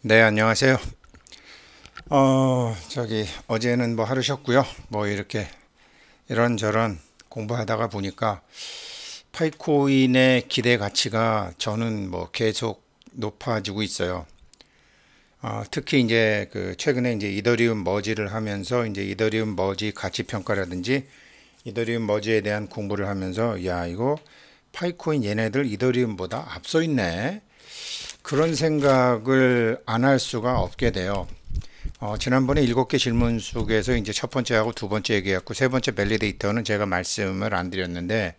네, 안녕하세요. 어제는 뭐 하루 쉬었고요. 뭐 이렇게 이런저런 공부하다가 보니까 파이코인의 기대 가치가 저는 뭐 계속 높아지고 있어요. 특히 이제 그 최근에 이제 이더리움 머지를 하면서 이제 이더리움 머지 가치 평가라든지 이더리움 머지에 대한 공부를 하면서 야, 이거 파이코인 얘네들 이더리움보다 앞서 있네. 그런 생각을 안 할 수가 없게 돼요. 지난번에 7개 질문 속에서 이제 첫 번째하고 두 번째 얘기했고 세 번째 밸리데이터는 제가 말씀을 안 드렸는데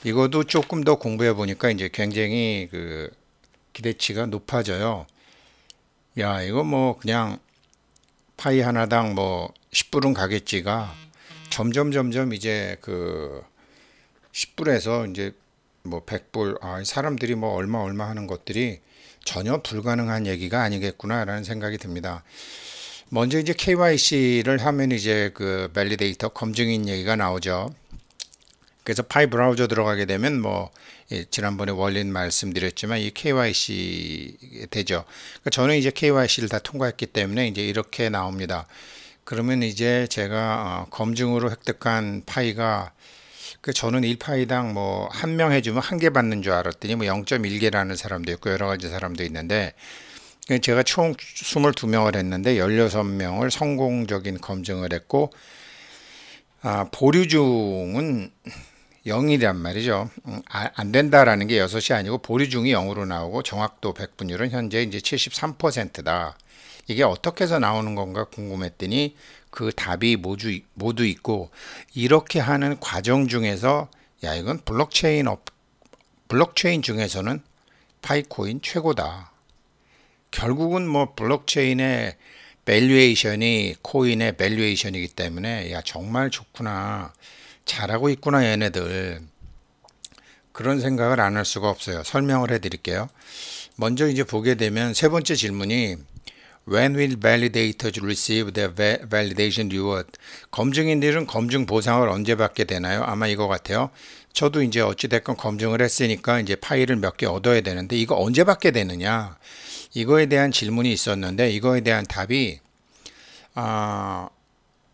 이것도 조금 더 공부해 보니까 이제 굉장히 그 기대치가 높아져요. 야, 이거 뭐 그냥 파이 하나당 뭐 10불은 가겠지가 점점 이제 그 10불에서 이제 뭐 100불, 사람들이 뭐 얼마 하는 것들이 전혀 불가능한 얘기가 아니겠구나라는 생각이 듭니다. 먼저 이제 KYC를 하면 이제 그 밸리데이터 검증인 얘기가 나오죠. 그래서 파이 브라우저 들어가게 되면 뭐 지난번에 원리는 말씀드렸지만 이 KYC 되죠. 그러니까 저는 이제 KYC를 다 통과했기 때문에 이제 이렇게 나옵니다. 그러면 이제 제가 검증으로 획득한 파이가 그 저는 1파이당 뭐 한 명 해주면 한 개 받는 줄 알았더니 뭐 0.1개라는 사람도 있고 여러 가지 사람도 있는데 제가 총 22명을 했는데 16명을 성공적인 검증을 했고 보류 중은 0이란 말이죠. 안 된다라는 게 6이 아니고 보류 중이 0으로 나오고 정확도 백분율은 현재 이제 73%다. 이게 어떻게 해서 나오는 건가 궁금했더니 그 답이 모두 있고 이렇게 하는 과정 중에서 야 이건 블록체인 중에서는 파이코인 최고다. 결국은 뭐 블록체인의 밸류에이션이 코인의 밸류에이션이기 때문에 야 정말 좋구나. 잘하고 있구나 얘네들. 그런 생각을 안 할 수가 없어요. 설명을 해 드릴게요. 먼저 이제 보게 되면 세 번째 질문이 When will validators receive the validation reward? 검증인들은 검증 보상을 언제 받게 되나요? 아마 이거 같아요. 저도 이제 어찌됐건 검증을 했으니까 이제 파일을 몇 개 얻어야 되는데 이거 언제 받게 되느냐? 이거에 대한 질문이 있었는데 이거에 대한 답이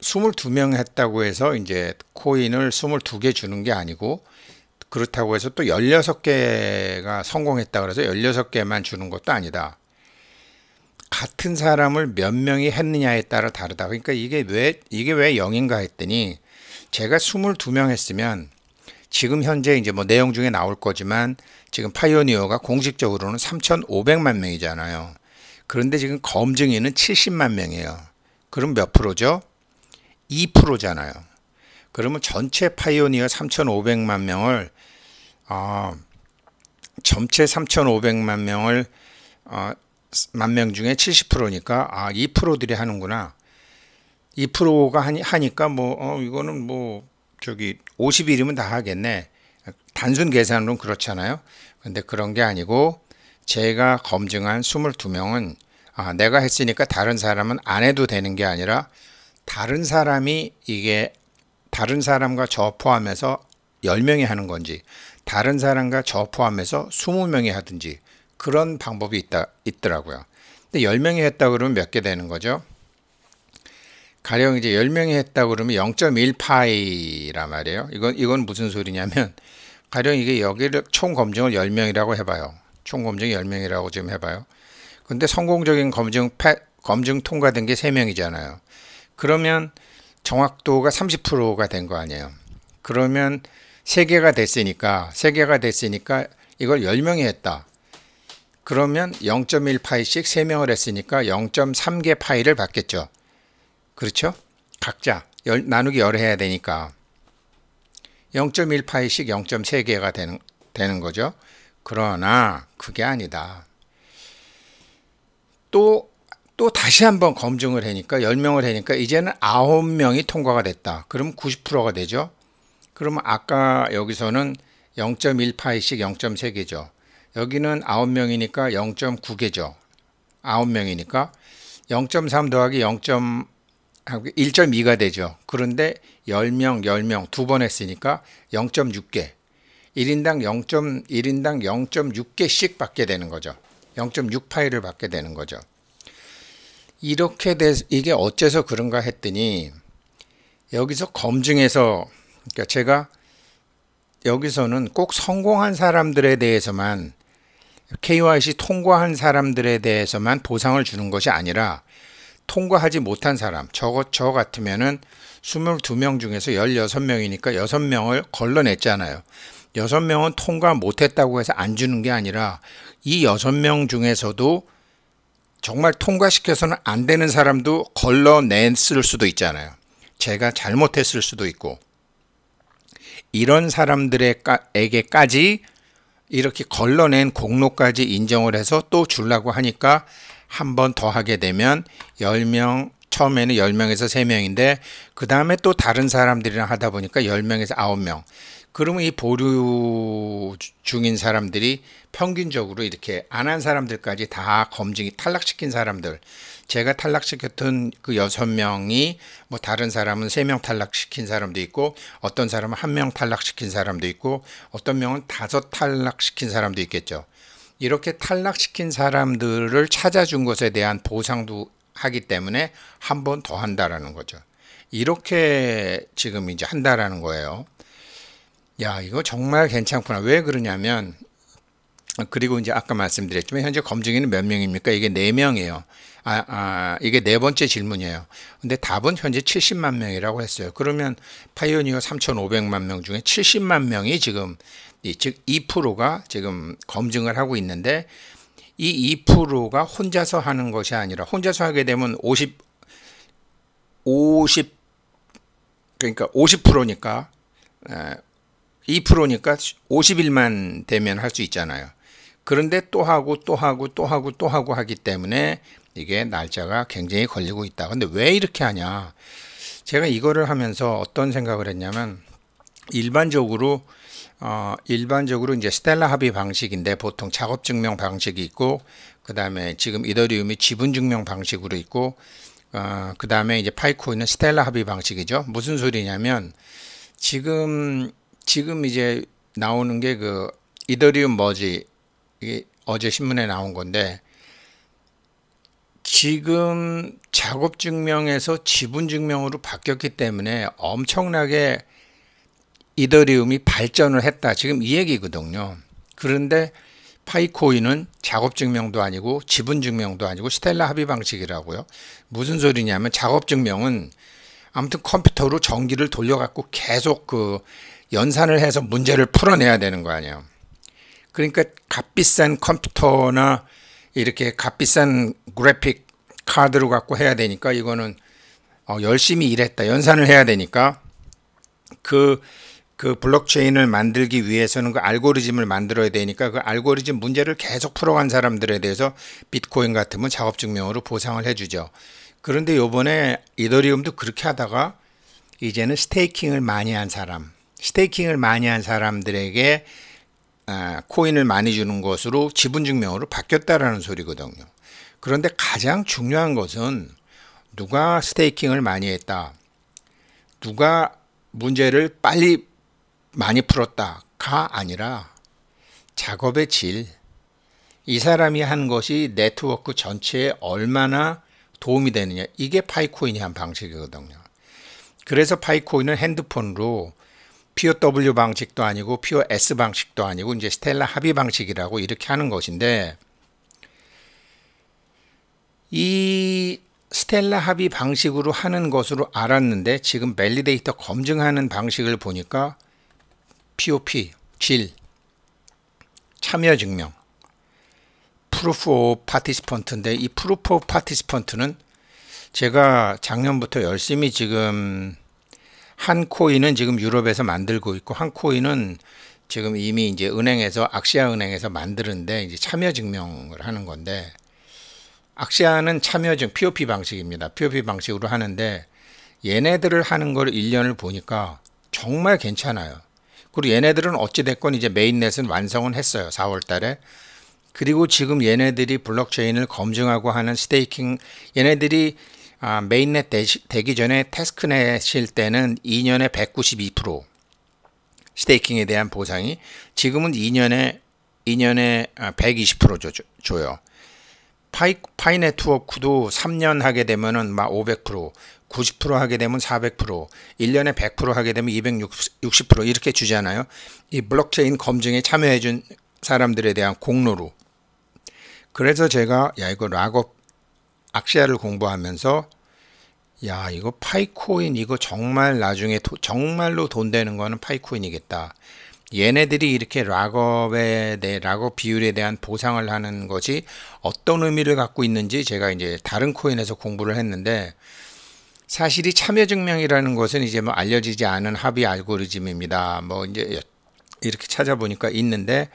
22명 했다고 해서 이제 코인을 22개 주는 게 아니고 그렇다고 해서 또 16개가 성공했다 그래서 16개만 주는 것도 아니다. 같은 사람을 몇 명이 했느냐에 따라 다르다. 그러니까 이게 왜 0인가 했더니 제가 22명 했으면 지금 현재 이제 뭐 내용 중에 나올 거지만 지금 파이오니어가 공식적으로는 3,500만 명이잖아요. 그런데 지금 검증인은 70만 명이에요. 그럼 몇 프로죠? 2%잖아요. 그러면 전체 파이오니어 3,500만 명을 전체 3,500만 명을 만 명 중에 70%니까 2%들이 하는구나. 2%가 하니까 뭐 이거는 뭐 저기 50일이면 다 하겠네. 단순 계산으로는 그렇잖아요. 근데 그런 게 아니고 제가 검증한 22명은 내가 했으니까 다른 사람은 안 해도 되는 게 아니라 다른 사람이 이게 다른 사람과 저 포함해서 10명이 하는 건지 다른 사람과 저 포함해서 20명이 하든지 그런 방법이 있더라고요. 근데 10명이 했다 그러면 몇 개 되는 거죠? 가령 이제 10명이 했다 그러면 0.1파이란 말이에요. 이건 무슨 소리냐면 가령 이게 여기를 총 검증을 10명이라고 해봐요. 총 검증이 10명이라고 지금 해봐요. 근데 성공적인 검증 통과된 게 3명이잖아요. 그러면 정확도가 30%가 된 거 아니에요. 그러면 3개가 됐으니까 이걸 10명이 했다. 그러면 0.1파이씩 3명을 했으니까 0.3개 파이를 받겠죠. 그렇죠? 각자 나누기 열 해야 되니까 0.1파이씩 0.3개가 되는 거죠. 그러나 그게 아니다. 또 다시 한번 검증을 하니까 10명을 하니까 이제는 9명이 통과가 됐다. 그럼 90%가 되죠. 그러면 아까 여기서는 0.1파이씩 0.3개죠. 여기는 9명이니까 0.9개죠. 9명이니까 0.3 더하기 1.2가 되죠. 그런데 10명 두 번 했으니까 0.6개. 1인당 0.6개씩 받게 되는 거죠. 0.6 파일을 받게 되는 거죠. 이렇게 이게 어째서 그런가 했더니 여기서 검증해서, 그러니까 제가 여기서는 꼭 성공한 사람들에 대해서만, KYC 통과한 사람들에 대해서만 보상을 주는 것이 아니라 통과하지 못한 사람, 저 같으면은 22명 중에서 16명이니까 6명을 걸러냈잖아요. 6명은 통과 못했다고 해서 안 주는 게 아니라 이 6명 중에서도 정말 통과시켜서는 안 되는 사람도 걸러냈을 수도 있잖아요. 제가 잘못했을 수도 있고, 이런 사람들에게까지 이렇게 걸러낸 공로까지 인정을 해서 또 주려고 하니까 한 번 더 하게 되면 10명, 처음에는 10명에서 3명인데 그 다음에 또 다른 사람들이랑 하다 보니까 10명에서 9명. 그러면 이 보류 중인 사람들이 평균적으로 이렇게 안 한 사람들까지 다 검증이 탈락시킨 사람들, 제가 탈락시켰던 그 6명이 뭐 다른 사람은 3명 탈락시킨 사람도 있고, 어떤 사람은 1명 탈락시킨 사람도 있고, 어떤 명은 5 탈락시킨 사람도 있겠죠. 이렇게 탈락시킨 사람들을 찾아준 것에 대한 보상도 하기 때문에 한 번 더 한다라는 거죠. 이렇게 지금 이제 한다라는 거예요. 야, 이거 정말 괜찮구나. 왜 그러냐면, 그리고 이제 아까 말씀드렸지만 현재 검증인은 몇 명입니까? 이게 4명이에요. 이게 네 번째 질문이에요. 근데 답은 현재 70만 명이라고 했어요. 그러면 파이오니어 3,500만 명 중에 70만 명이 지금, 즉 2%가 지금 검증을 하고 있는데, 이 2%가 혼자서 하는 것이 아니라, 혼자서 하게 되면 50, 그러니까 50%니까, 2%니까 50일만 되면 할 수 있잖아요. 그런데 또 하고 또 하고 또 하고 또 하고 하기 때문에 이게 날짜가 굉장히 걸리고 있다. 근데 왜 이렇게 하냐? 제가 이거를 하면서 어떤 생각을 했냐면, 일반적으로 이제 스텔라 합의 방식인데 보통 작업 증명 방식이 있고, 그 다음에 지금 이더리움이 지분 증명 방식으로 있고, 그 다음에 이제 파이코인은 스텔라 합의 방식이죠. 무슨 소리냐면, 지금 이제 나오는 게 그 이더리움 머지, 이게 어제 신문에 나온 건데, 지금 작업 증명에서 지분 증명으로 바뀌었기 때문에 엄청나게 이더리움이 발전을 했다, 지금 이 얘기거든요. 그런데 파이코인은 작업 증명도 아니고 지분 증명도 아니고 스텔라 합의 방식이라고요. 무슨 소리냐면, 작업 증명은 아무튼 컴퓨터로 전기를 돌려갖고 계속 그 연산을 해서 문제를 풀어내야 되는 거 아니에요. 그러니까 값비싼 컴퓨터나 이렇게 값비싼 그래픽 카드로 갖고 해야 되니까, 이거는 열심히 일했다, 연산을 해야 되니까 그 블록체인을 만들기 위해서는 그 알고리즘을 만들어야 되니까 그 알고리즘 문제를 계속 풀어간 사람들에 대해서 비트코인 같으면 작업증명으로 보상을 해주죠. 그런데 요번에 이더리움도 그렇게 하다가 이제는 스테이킹을 많이 한 사람들에게 코인을 많이 주는 것으로 지분증명으로 바뀌었다라는 소리거든요. 그런데 가장 중요한 것은 누가 스테이킹을 많이 했다, 누가 문제를 빨리 많이 풀었다가 아니라 작업의 질, 이 사람이 한 것이 네트워크 전체에 얼마나 도움이 되느냐, 이게 파이코인이 한 방식이거든요. 그래서 파이코인은 핸드폰으로 POW 방식도 아니고 POS 방식도 아니고 이제 스텔라 합의 방식이라고 이렇게 하는 것인데, 이 스텔라 합의 방식으로 하는 것으로 알았는데 지금 밸리데이터 검증하는 방식을 보니까 POP, 질, 참여 증명, Proof of Participant인데, 이 Proof of Participant는 제가 작년부터 열심히 지금 한 코인은 지금 유럽에서 만들고 있고, 한 코인은 지금 이미 이제 은행에서, 악시아 은행에서 만드는데 이제 참여 증명을 하는 건데, 악시아는 참여증 POP 방식입니다. POP 방식으로 하는데 얘네들을 하는 걸 1년을 보니까 정말 괜찮아요. 그리고 얘네들은 어찌됐건 이제 메인넷은 완성은 했어요, 4월 달에. 그리고 지금 얘네들이 블록체인을 검증하고 하는 스테이킹, 얘네들이 메인넷 되기 전에 테스크넷일 때는 2년에 192% 스테이킹에 대한 보상이, 지금은 2년에 120% 줘요. 파이 네트워크도 3년 하게 되면은 막 500%, 90% 하게 되면 400%, 1년에 100% 하게 되면 260% 이렇게 주잖아요. 이 블록체인 검증에 참여해 준 사람들에 대한 공로로. 그래서 제가 야 이거 락업 악시아를 공부하면서 야 이거 파이코인 이거 정말 나중에 정말로 돈 되는 거는 파이코인이겠다. 얘네들이 이렇게 락업 비율에 대한 보상을 하는 것이 어떤 의미를 갖고 있는지 제가 이제 다른 코인에서 공부를 했는데, 사실 이 참여 증명이라는 것은 이제 뭐 알려지지 않은 합의 알고리즘입니다. 뭐 이제 이렇게 찾아보니까 있는데,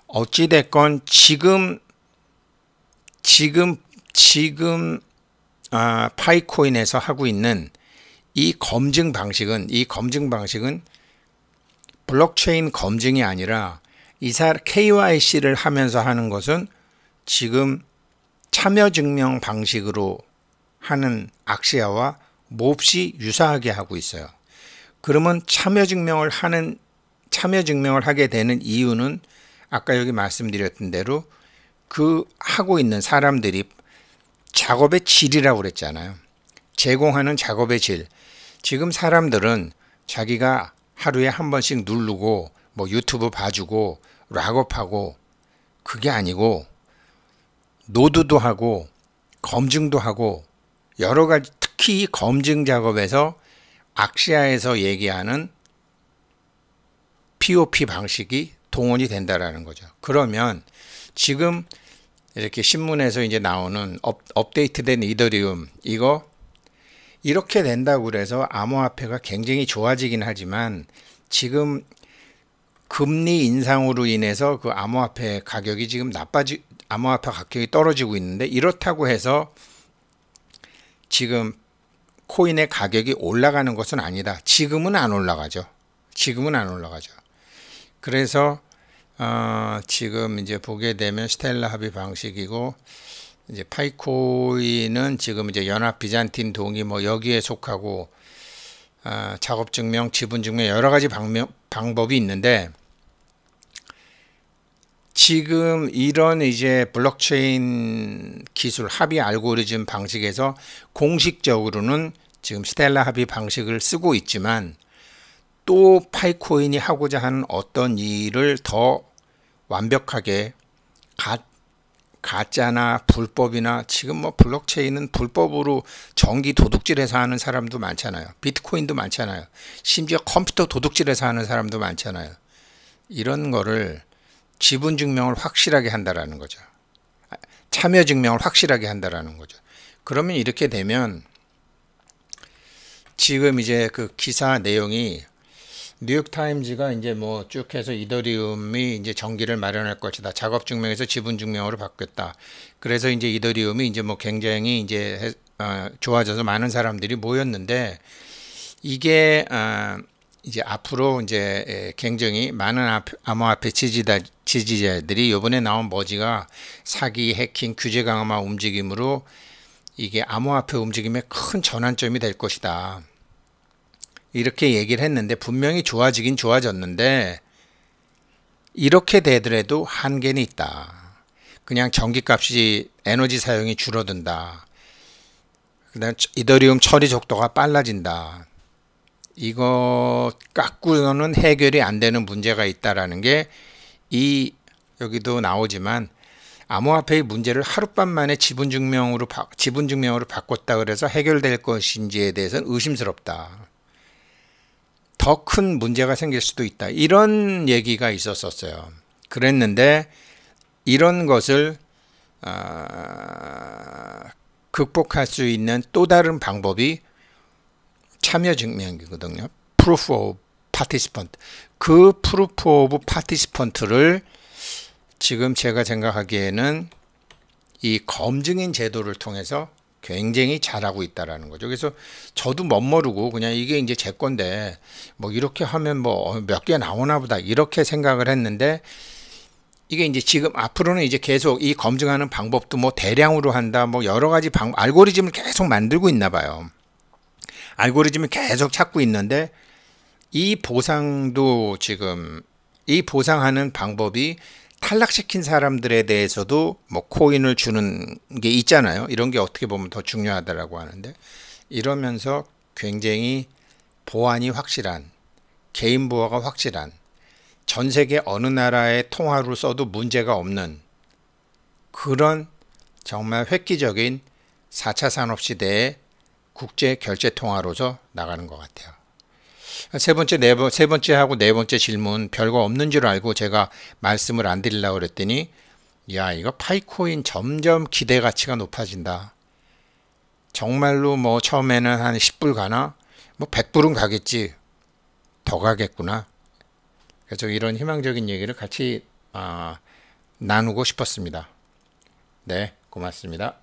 어찌 됐건 지금 파이코인에서 하고 있는 이 검증 방식은 블록체인 검증이 아니라 KYC를 하면서 하는 것은 지금 참여 증명 방식으로 하는 악시아와 몹시 유사하게 하고 있어요. 그러면 참여 증명을 하게 되는 이유는 아까 여기 말씀드렸던 대로 그 하고 있는 사람들이 작업의 질이라고 그랬잖아요. 제공하는 작업의 질. 지금 사람들은 자기가 하루에 한 번씩 누르고 뭐 유튜브 봐주고 락업하고, 그게 아니고 노드도 하고 검증도 하고 여러 가지, 특히 검증 작업에서 악시아에서 얘기하는 POP 방식이 동원이 된다라는 거죠. 그러면 지금 이렇게 신문에서 이제 나오는 업데이트된 이더리움, 이거 이렇게 된다고 그래서 암호화폐가 굉장히 좋아지긴 하지만 지금 금리 인상으로 인해서 그 암호화폐 가격이 지금 암호화폐 가격이 떨어지고 있는데, 이렇다고 해서 지금 코인의 가격이 올라가는 것은 아니다. 지금은 안 올라가죠. 그래서 지금 이제 보게 되면 스텔라 합의 방식이고, 이제 파이코인은 지금 이제 연합 비잔틴 동의 뭐 여기에 속하고, 작업 증명, 지분 증명 여러 가지 방법이 있는데, 지금 이런 이제 블록체인 기술 합의 알고리즘 방식에서 공식적으로는 지금 스텔라 합의 방식을 쓰고 있지만, 또 파이코인이 하고자 하는 어떤 일을 더 완벽하게 가짜나 불법이나, 지금 뭐 블록체인은 불법으로 전기 도둑질해서 하는 사람도 많잖아요. 비트코인도 많잖아요. 심지어 컴퓨터 도둑질해서 하는 사람도 많잖아요. 이런 거를 지분 증명을 확실하게 한다라는 거죠. 참여 증명을 확실하게 한다라는 거죠. 그러면 이렇게 되면 지금 이제 그 기사 내용이 뉴욕타임즈가 이제 뭐 쭉 해서 이더리움이 이제 전기를 마련할 것이다. 작업 증명에서 지분 증명으로 바뀌었다. 그래서 이제 이더리움이 이제 뭐 굉장히 이제 좋아져서 많은 사람들이 모였는데, 이게 이제 앞으로 이제 굉장히 많은 암호화폐 지지자들이 이번에 나온 머지가 사기, 해킹, 규제 강화 움직임으로 이게 암호화폐 움직임의 큰 전환점이 될 것이다. 이렇게 얘기를 했는데, 분명히 좋아지긴 좋아졌는데 이렇게 되더라도 한계는 있다. 그냥 전기값이, 에너지 사용이 줄어든다. 그다음 이더리움 처리 속도가 빨라진다. 이거 갖고는 해결이 안 되는 문제가 있다라는 게 여기도 나오지만, 암호화폐의 문제를 하룻밤 만에 지분 증명으로 바꿨다 그래서 해결될 것인지에 대해서는 의심스럽다. 더 큰 문제가 생길 수도 있다. 이런 얘기가 있었어요. 그랬는데 이런 것을 극복할 수 있는 또 다른 방법이 참여 증명이거든요. Proof of Participant. 그 Proof of Participant를 지금 제가 생각하기에는 이 검증인 제도를 통해서 굉장히 잘하고 있다라는 거죠. 그래서 저도 멋모르고 그냥 이게 이제 제 건데 뭐 이렇게 하면 뭐 몇 개 나오나 보다 이렇게 생각을 했는데, 이게 이제 지금 앞으로는 이제 계속 이 검증하는 방법도 뭐 대량으로 한다, 뭐 여러 가지 알고리즘을 계속 만들고 있나 봐요. 알고리즘을 계속 찾고 있는데, 이 보상도 지금 이 보상하는 방법이 탈락시킨 사람들에 대해서도 뭐 코인을 주는 게 있잖아요. 이런 게 어떻게 보면 더 중요하다라고 하는데, 이러면서 굉장히 보안이 확실한, 개인 보호가 확실한, 전 세계 어느 나라의 통화로 써도 문제가 없는 그런 정말 획기적인 4차 산업시대의 국제 결제 통화로서 나가는 것 같아요. 세 번째 하고 네 번째 질문 별거 없는 줄 알고 제가 말씀을 안 드리려고 그랬더니, 야, 이거 파이코인 점점 기대 가치가 높아진다. 정말로 뭐 처음에는 한 10불 가나? 뭐 100불은 가겠지. 더 가겠구나. 그래서 이런 희망적인 얘기를 같이 나누고 싶었습니다. 네, 고맙습니다.